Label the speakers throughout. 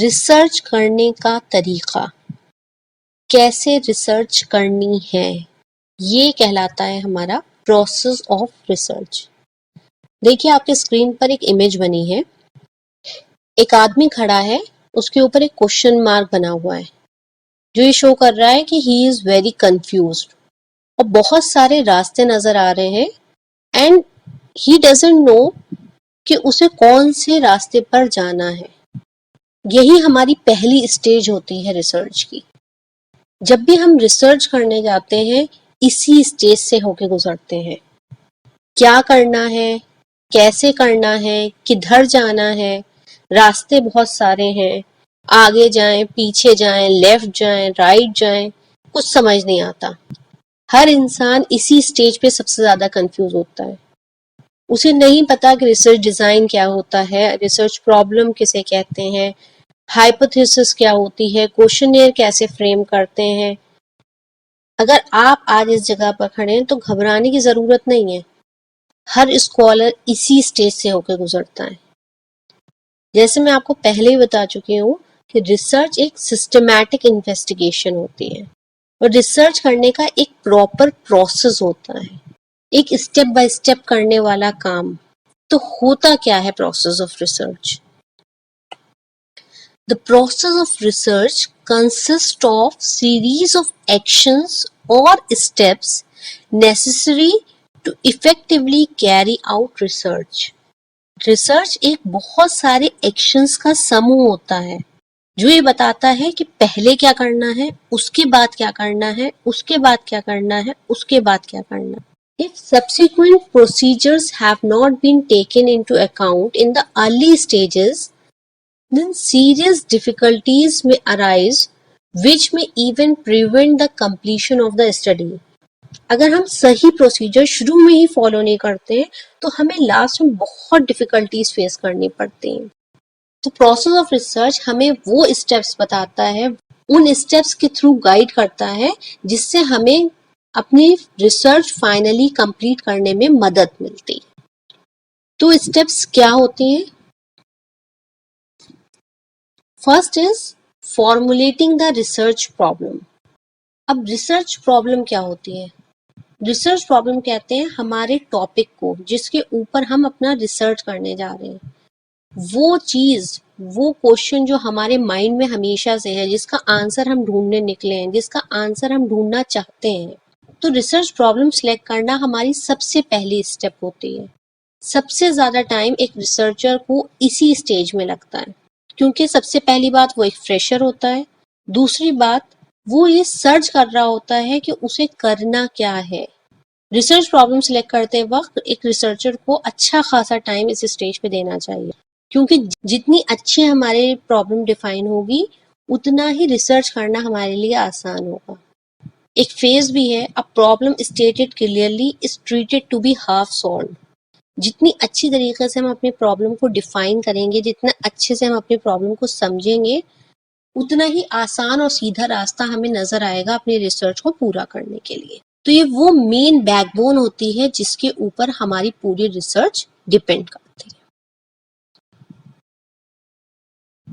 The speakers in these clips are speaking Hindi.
Speaker 1: रिसर्च करने का तरीका, कैसे रिसर्च करनी है, ये कहलाता है हमारा प्रोसेस ऑफ रिसर्च। देखिए आपके स्क्रीन पर एक इमेज बनी है, एक आदमी खड़ा है, उसके ऊपर एक क्वेश्चन मार्क बना हुआ है जो ये शो कर रहा है कि ही इज वेरी कंफ्यूज्ड और बहुत सारे रास्ते नजर आ रहे हैं एंड ही डजंट नो कि उसे कौन से रास्ते पर जाना है। यही हमारी पहली स्टेज होती है रिसर्च की। जब भी हम रिसर्च करने जाते हैं इसी स्टेज से होके गुजरते हैं। क्या करना है, कैसे करना है, किधर जाना है, रास्ते बहुत सारे हैं, आगे जाएं, पीछे जाएं, लेफ्ट जाएं, राइट जाएं, कुछ समझ नहीं आता। हर इंसान इसी स्टेज पे सबसे ज्यादा कंफ्यूज होता है। उसे नहीं पता कि रिसर्च डिजाइन क्या होता है, रिसर्च प्रॉब्लम किसे कहते हैं, हाइपोथेसिस क्या होती है, क्वेश्चनेयर कैसे फ्रेम करते हैं। अगर आप आज इस जगह पर खड़े हैं तो घबराने की जरूरत नहीं है। हर स्कॉलर इसी स्टेज से होकर गुजरता है। जैसे मैं आपको पहले ही बता चुकी हूँ कि रिसर्च एक सिस्टमैटिक इन्वेस्टिगेशन होती है और रिसर्च करने का एक प्रॉपर प्रोसेस होता है, एक स्टेप बाय स्टेप करने वाला काम। तो होता क्या है process of research? The process of research consists of series of actions or steps necessary to effectively carry out research. Research एक बहुत सारे एक्शंस का समूह होता है जो ये बताता है कि पहले क्या करना है, उसके बाद क्या करना है, उसके बाद क्या करना है, उसके बाद क्या करना है. If subsequent procedures have not been taken into account in the early stages, then serious difficulties may arise which may even prevent the completion of the study. अगर हम सही प्रोसीजर शुरू में ही फॉलो नहीं करते हैं तो हमें लास्ट में बहुत डिफिकल्टीज फेस करनी पड़ती हैं. तो प्रोसेस ऑफ रिसर्च हमें वो स्टेप्स बताता है, उन स्टेप्स के थ्रू गाइड करता है जिससे हमें अपनी रिसर्च फाइनली कंप्लीट करने में मदद मिलती है. तो स्टेप्स क्या होती हैं? First is formulating the research problem. अब रिसर्च प्रॉब्लम क्या होती है? रिसर्च प्रॉब्लम कहते हैं हमारे टॉपिक को जिसके ऊपर हम अपना रिसर्च करने जा रहे हैं, वो चीज, वो क्वेश्चन जो हमारे माइंड में हमेशा से है, जिसका आंसर हम ढूंढने निकले हैं, जिसका आंसर हम ढूंढना चाहते हैं. तो रिसर्च प्रॉब्लम सिलेक्ट करना हमारी सबसे पहली स्टेप होती है. सबसे ज्यादा टाइम एक रिसर्चर को इसी स्टेज में लगता है क्योंकि सबसे पहली बात वो एक फ्रेशर होता है, दूसरी बात वो ये सर्च कर रहा होता है कि उसे करना क्या है. रिसर्च प्रॉब्लम सिलेक्ट करते वक्त एक रिसर्चर को अच्छा खासा टाइम इस स्टेज पे देना चाहिए क्योंकि जितनी अच्छी हमारे प्रॉब्लम डिफाइन होगी उतना ही रिसर्च करना हमारे लिए आसान होगा. एक फेज भी है, a problem stated clearly is treated to be half solve. जितनी अच्छी तरीके से हम अपनी प्रॉब्लम को डिफाइन करेंगे, जितना अच्छे से हम अपनी प्रॉब्लम को समझेंगे, उतना ही आसान और सीधा रास्ता हमें नजर आएगा अपनी रिसर्च को पूरा करने के लिए. तो ये वो मेन बैकबोन होती है जिसके ऊपर हमारी पूरी रिसर्च डिपेंड करती है.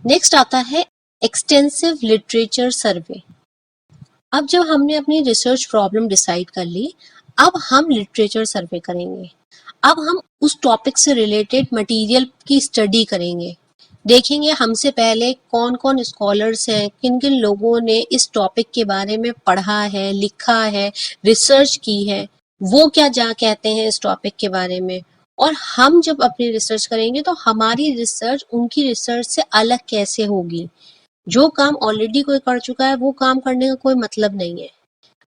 Speaker 1: नेक्स्ट आता है एक्सटेंसिव लिटरेचर सर्वे. अब जब हमने अपनी रिसर्च प्रॉब्लम डिसाइड कर ली, अब हम लिटरेचर सर्वे करेंगे. अब हम उस टॉपिक से रिलेटेड मटेरियल की स्टडी करेंगे, देखेंगे हमसे पहले कौन कौन स्कॉलर्स हैं, किन किन लोगों ने इस टॉपिक के बारे में पढ़ा है, लिखा है, रिसर्च की है, वो क्या जा कहते हैं इस टॉपिक के बारे में. और हम जब अपनी रिसर्च करेंगे तो हमारी रिसर्च उनकी रिसर्च से अलग कैसे होगी. जो काम ऑलरेडी कोई कर चुका है वो काम करने का कोई मतलब नहीं है.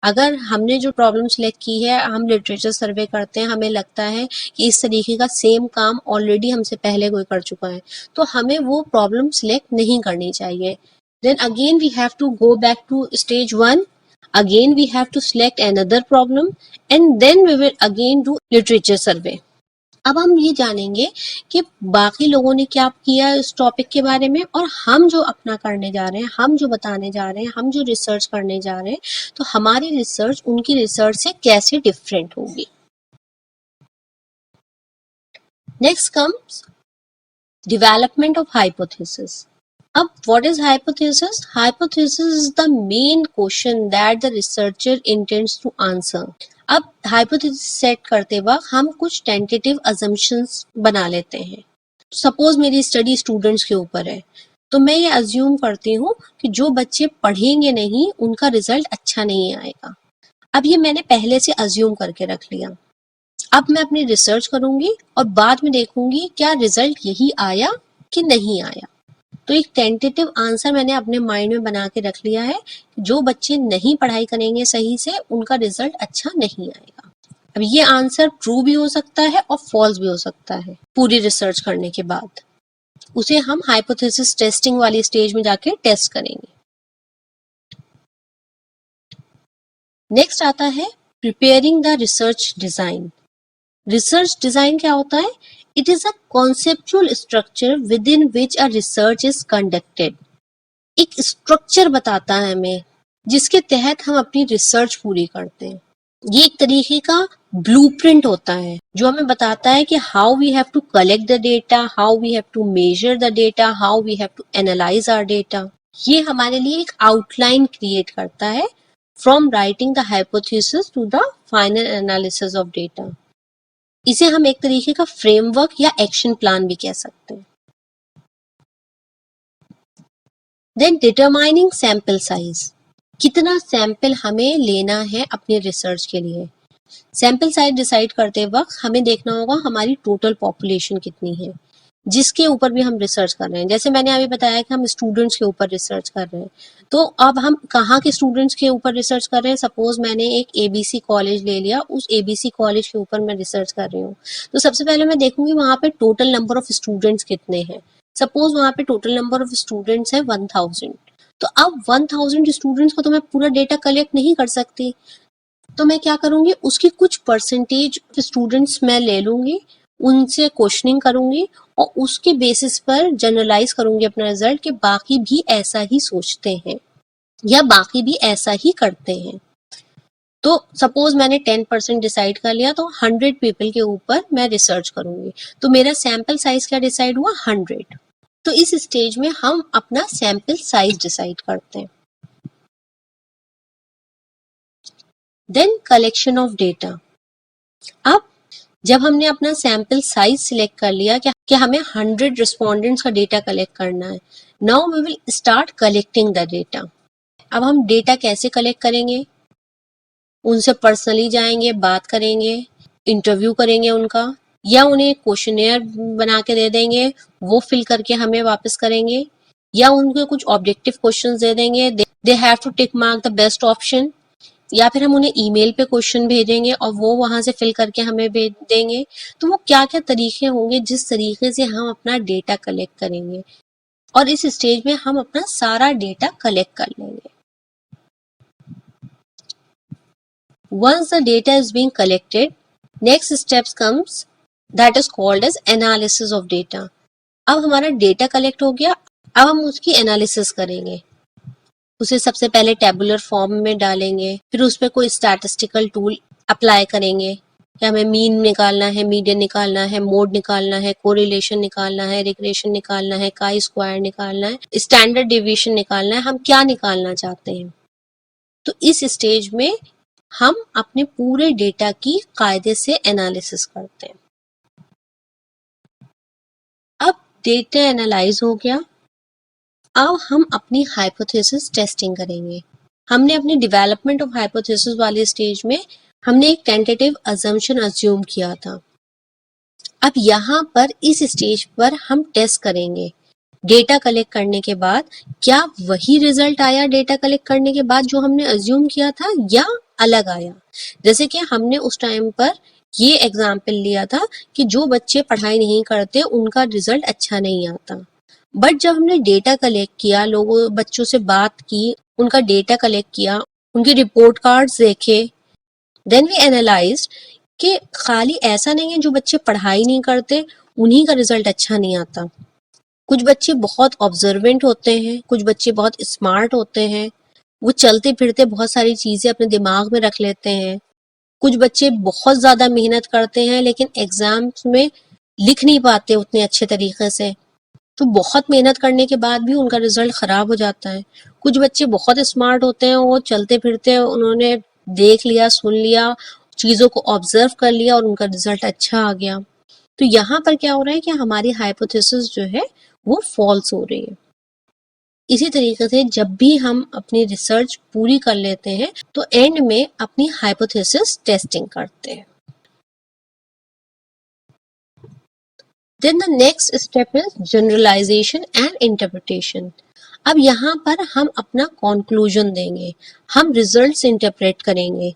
Speaker 1: अगर हमने जो प्रॉब्लम सिलेक्ट की है, हम लिटरेचर सर्वे करते हैं, हमें लगता है कि इस तरीके का सेम काम ऑलरेडी हमसे पहले कोई कर चुका है, तो हमें वो प्रॉब्लम सिलेक्ट नहीं करनी चाहिए. Then again we have to go back to stage 1, again we have to select another problem and then we will again do literature survey. अब हम ये जानेंगे कि बाकी लोगों ने क्या किया इस टॉपिक के बारे में और हम जो अपना करने जा रहे हैं, हम जो बताने जा रहे हैं, हम जो रिसर्च करने जा रहे हैं, तो हमारी रिसर्च उनकी रिसर्च से कैसे डिफरेंट होगी. Next comes development of hypothesis. अब what is hypothesis? Hypothesis is the main question that the researcher intends to answer. अब hypothesis सेट करते वक्त हम कुछ tentative assumptions बना लेते हैं. सपोज मेरी स्टडी स्टूडेंट्स के ऊपर है, तो मैं ये अज्यूम करती हूँ कि जो बच्चे पढ़ेंगे नहीं उनका रिजल्ट अच्छा नहीं आएगा. अब ये मैंने पहले से अज्यूम करके रख लिया. अब मैं अपनी रिसर्च करूंगी और बाद में देखूंगी क्या रिजल्ट यही आया कि नहीं आया. तो एक टेंटेटिव आंसर मैंने अपने माइंड में बना के रख लिया है. जो बच्चे नहीं पढ़ाई करेंगे सही से उनका रिजल्ट अच्छा नहीं आएगा. अब ये आंसर ट्रू भी हो सकता है और फॉल्स भी हो सकता है. पूरी रिसर्च करने के बाद उसे हम हाइपोथेसिस टेस्टिंग वाली स्टेज में जाके टेस्ट करेंगे. नेक्स्ट आता है preparing the research design. Research design क्या होता है? It is a conceptual structure within which a research is conducted. एक स्ट्रक्चर बताता है हमें जिसके तहत हम अपनी रिसर्च पूरी करते हैं. ये एक तरीके का ब्लूप्रिंट होता है जो हमें बताता है कि how we have to collect the data, how we have to measure the data, how we have to analyse our data. ये हमारे लिए एक आउटलाइन क्रिएट करता है from writing the hypothesis to the final analysis of data. इसे हम एक तरीके का फ्रेमवर्क या एक्शन प्लान भी कह सकते हैं. Then determining sample size. कितना सैंपल हमें लेना है अपनी रिसर्च के लिए. सैंपल साइज डिसाइड करते वक्त हमें देखना होगा हमारी टोटल पॉपुलेशन कितनी है जिसके ऊपर भी हम रिसर्च कर रहे हैं. जैसे मैंने अभी बताया कि हम स्टूडेंट्स के ऊपर रिसर्च कर रहे हैं, तो अब हम कहाँ के स्टूडेंट्स के ऊपर रिसर्च कर रहे हैं. सपोज मैंने एक एबीसी कॉलेज ले लिया, उस एबीसी कॉलेज के ऊपर मैं रिसर्च कर रही हूँ. तो सबसे पहले मैं देखूंगी वहां पे टोटल नंबर ऑफ स्टूडेंट्स कितने हैं. सपोज वहां पे टोटल नंबर ऑफ स्टूडेंट्स है 1000. तो अब 1000 स्टूडेंट्स को तो मैं पूरा डेटा कलेक्ट नहीं कर सकती. तो मैं क्या करूंगी, उसकी कुछ परसेंटेज स्टूडेंट्स मैं ले लूंगी, उनसे क्वेश्चनिंग करूंगी और उसके बेसिस पर जनरलाइज करूंगी अपना रिजल्ट कि बाकी भी ऐसा ही सोचते हैं या बाकी भी ऐसा ही करते हैं. तो सपोज मैंने 10% डिसाइड कर लिया, तो 100 पीपल के ऊपर मैं रिसर्च करूंगी. तो मेरा सैंपल साइज क्या डिसाइड हुआ? 100. तो इस स्टेज में हम अपना सैंपल साइज डिसाइड करते हैं. Then collection of data. अब जब हमने अपना सैंपल साइज सिलेक्ट कर लिया कि हमें 100 रिस्पोंडेंट्स का डेटा कलेक्ट करना है, now we will start collecting the data. अब हम डेटा कैसे कलेक्ट करेंगे? उनसे पर्सनली जाएंगे, बात करेंगे, इंटरव्यू करेंगे उनका, या उन्हें क्वेश्चनेयर बना के दे देंगे, वो फिल करके हमें वापस करेंगे, या उनको कुछ ऑब्जेक्टिव क्वेश्चंस दे देंगे, they have to tick mark the best option, या फिर हम उन्हें ईमेल पे क्वेश्चन भेजेंगे और वो वहां से फिल करके हमें भेज देंगे. तो वो क्या क्या तरीके होंगे जिस तरीके से हम अपना डेटा कलेक्ट करेंगे, और इस स्टेज में हम अपना सारा डेटा कलेक्ट कर लेंगे. Once the data is being collected, next steps comes that is called as analysis of data. अब हमारा डेटा कलेक्ट हो गया, अब हम उसकी एनालिसिस करेंगे. उसे सबसे पहले टेबुलर फॉर्म में डालेंगे, फिर उस पर कोई स्टैटिस्टिकल टूल अप्लाई करेंगे कि हमें मीन निकालना है, मीडियन निकालना है, मोड निकालना है, कोरिलेशन निकालना है, रिग्रेशन निकालना है, काई स्क्वायर निकालना है, स्टैंडर्ड डिविएशन निकालना है. हम क्या निकालना चाहते हैं. तो इस स्टेज में हम अपने पूरे डेटा की कायदे से एनालिसिस करते हैं. अब डेटा एनालाइज हो गया, अब हम अपनी हाइपोथेसिस टेस्टिंग करेंगे. हमने अपनी डेवलपमेंट ऑफ हाइपोथेसिस वाली स्टेज में हमने एक टेंटेटिव अजम्पशन अज्यूम किया था. अब यहाँ पर इस स्टेज पर हम टेस्ट करेंगे डेटा कलेक्ट करने के बाद, क्या वही रिजल्ट आया डेटा कलेक्ट करने के बाद जो हमने अज्यूम किया था, या अलग आया. जैसे कि हमने उस टाइम पर ये एग्जाम्पल लिया था कि जो बच्चे पढ़ाई नहीं करते उनका रिजल्ट अच्छा नहीं आता. बट जब हमने डेटा कलेक्ट किया, लोगों बच्चों से बात की, उनका डेटा कलेक्ट किया, उनके रिपोर्ट कार्ड्स देखे, देन वी एनालाइज्ड कि खाली ऐसा नहीं है जो बच्चे पढ़ाई नहीं करते उन्हीं का रिजल्ट अच्छा नहीं आता. कुछ बच्चे बहुत ऑब्जर्वेंट होते हैं, कुछ बच्चे बहुत स्मार्ट होते हैं, वो चलते फिरते बहुत सारी चीजें अपने दिमाग में रख लेते हैं. कुछ बच्चे बहुत ज्यादा मेहनत करते हैं लेकिन एग्जाम्स में लिख नहीं पाते उतने अच्छे तरीके से. तो बहुत मेहनत करने के बाद भी उनका रिजल्ट खराब हो जाता है। कुछ बच्चे बहुत स्मार्ट होते हैं, वो चलते फिरते उन्होंने देख लिया, सुन लिया, चीज़ों को ऑब्जर्व कर लिया और उनका रिजल्ट अच्छा आ गया। तो यहाँ पर क्या हो रहा है कि हमारी हाइपोथेसिस जो है वो फॉल्स हो रही है। इसी तरीके से जब भी हम अपनी रिसर्च पूरी कर लेते हैं तो एंड में अपनी हाइपोथेसिस टेस्टिंग करते हैं। Then the next step is generalization and interpretation. अब यहाँ पर हम अपना conclusion देंगे, हम results interpret करेंगे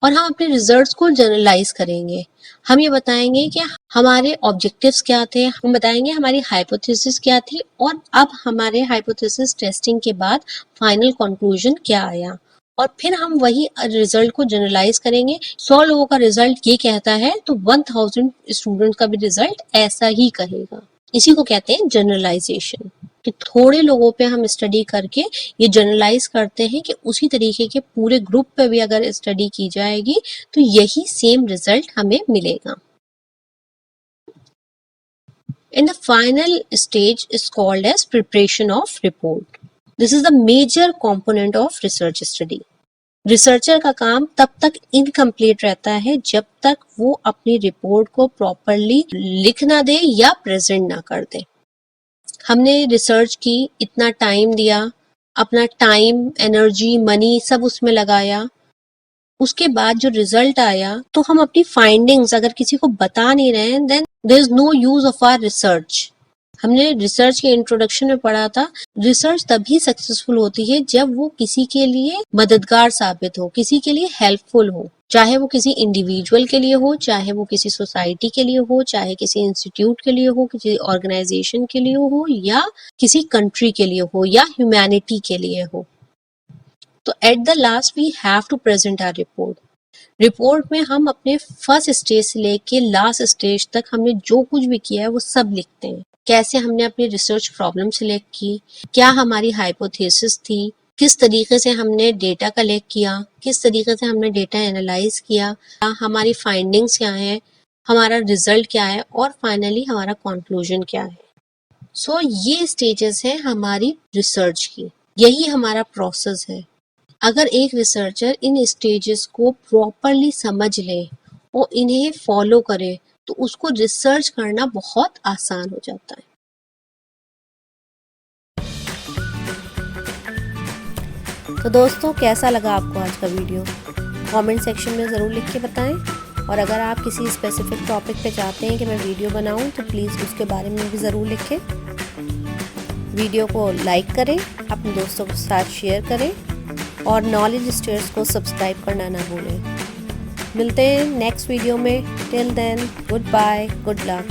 Speaker 1: और हम अपने results को generalize करेंगे। हम ये बताएंगे कि हमारे objectives क्या थे, हम बताएंगे हमारी hypothesis क्या थी और अब हमारे hypothesis testing के बाद final conclusion क्या आया। और फिर हम वही रिजल्ट को जनरलाइज करेंगे। 100 लोगों का रिजल्ट ये कहता है तो 1000 स्टूडेंट का भी रिजल्ट ऐसा ही कहेगा। इसी को कहते हैं जनरलाइजेशन, कि थोड़े लोगों पे हम स्टडी करके ये जनरलाइज करते हैं कि उसी तरीके के पूरे ग्रुप पे भी अगर स्टडी की जाएगी तो यही सेम रिजल्ट हमें मिलेगा। And the final stage is called as preparation of report. This is the major component of research study. Researcher का काम तब तक इनकम्प्लीट रहता है जब तक वो अपनी रिपोर्ट को प्रॉपरली लिख ना दे या प्रेजेंट ना कर दे। हमने रिसर्च की, इतना टाइम दिया, अपना टाइम, एनर्जी, मनी सब उसमें लगाया, उसके बाद जो रिजल्ट आया तो हम अपनी फाइंडिंग्स अगर किसी को बता नहीं रहे हैं then there is no use of our research. हमने रिसर्च के इंट्रोडक्शन में पढ़ा था, रिसर्च तभी सक्सेसफुल होती है जब वो किसी के लिए मददगार साबित हो, किसी के लिए हेल्पफुल हो, चाहे वो किसी इंडिविजुअल के लिए हो, चाहे वो किसी सोसाइटी के लिए हो, चाहे किसी इंस्टीट्यूट के लिए हो, किसी ऑर्गेनाइजेशन के लिए हो या किसी कंट्री के लिए हो या ह्यूमैनिटी के लिए हो। तो at the last we have to present our report. Report में हम अपने फर्स्ट स्टेज से लेके लास्ट स्टेज तक हमने जो कुछ भी किया है वो सब लिखते हैं। कैसे हमने अपनी रिसर्च प्रॉब्लम सिलेक्ट की, क्या हमारी हाइपोथेसिस थी, किस तरीके से हमने डेटा कलेक्ट किया, किस तरीके से हमने डेटा एनालाइज किया, हमारी फाइंडिंग्स क्या हैं, हमारा रिजल्ट क्या है और फाइनली हमारा कंक्लूजन क्या है। सो ये स्टेजेस हैं हमारी रिसर्च की, यही हमारा प्रोसेस है। अगर एक रिसर्चर इन स्टेजेस को प्रॉपरली समझ ले और इन्हें फॉलो करे तो उसको रिसर्च करना बहुत आसान हो जाता है।
Speaker 2: तो दोस्तों, कैसा लगा आपको आज का वीडियो? कमेंट सेक्शन में ज़रूर लिख के बताएं और अगर आप किसी स्पेसिफिक टॉपिक पे चाहते हैं कि मैं वीडियो बनाऊं तो प्लीज़ उसके बारे में भी ज़रूर लिखें। वीडियो को लाइक करें, अपने दोस्तों के साथ शेयर करें और नॉलेज स्टेयर्स को सब्सक्राइब करना ना भूलें। मिलते हैं नेक्स्ट वीडियो में। Till then, good bye, good luck.